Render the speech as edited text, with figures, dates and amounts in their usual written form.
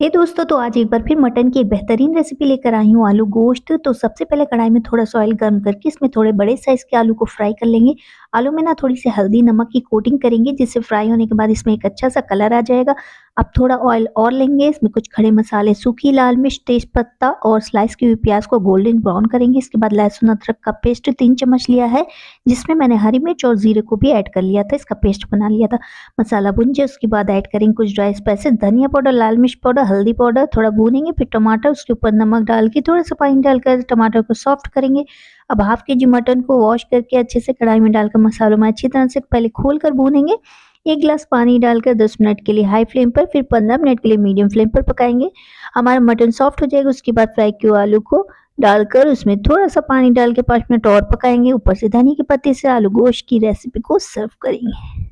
हे दोस्तों, तो आज एक बार फिर मटन की एक बेहतरीन रेसिपी लेकर आई हूँ, आलू गोश्त। तो सबसे पहले कढ़ाई में थोड़ा सा ऑयल गर्म करके इसमें थोड़े बड़े साइज़ के आलू को फ्राई कर लेंगे। आलू में ना थोड़ी-सी हल्दी, नमक की कोटिंग करेंगे, जिससे फ्राई होने के बाद इसमें एक अच्छा-सा कलर आ जाएगा। अब थोड़ा ऑयल और लेंगे, इसमें कुछ खड़े मसाले, सूखी लाल मिर्च, तेजपत्ता और स्लाइस की हुई प्याज़ को गोल्डन ब्राउन करेंगे। इसके बाद लहसुन अदरक का पेस्ट 3 चम्मच लिया है, जिसमें मैंने हरी मिर्च और ज़ीरे को भी ऐड कर लिया था, इसका पेस्ट बना लिया था। मसाला भून जाए उसके बाद ऐड करेंगे कुछ ड्राई स्पाइसेस, धनिया पाउडर, लाल मिर्च पाउडर, हल्दी पाउडर, थोड़ा भूनेंगे। फिर टमाटर, उसके ऊपर नमक डाल के थोड़ा सा पानी डालकर टमाटर को सॉफ्ट करेंगे। अब हाफ के जी मटन को वॉश करके अच्छे से कढ़ाई में डालकर मसालों में अच्छी तरह से पहले खोल कर भूनेंगे। 1 गिलास पानी डालकर 10 मिनट के लिए हाई फ्लेम पर, फिर 15 मिनट के लिए मीडियम फ्लेम पर पकाएंगे। हमारा मटन सॉफ्ट हो जाएगा, उसके बाद फ्राई किए हुए आलू को डालकर उसमें थोड़ा सा पानी डाल के 5 मिनट और पकाएंगे। ऊपर से धनिया के पत्ते से आलू गोश्त की रेसिपी को सर्व करेंगे।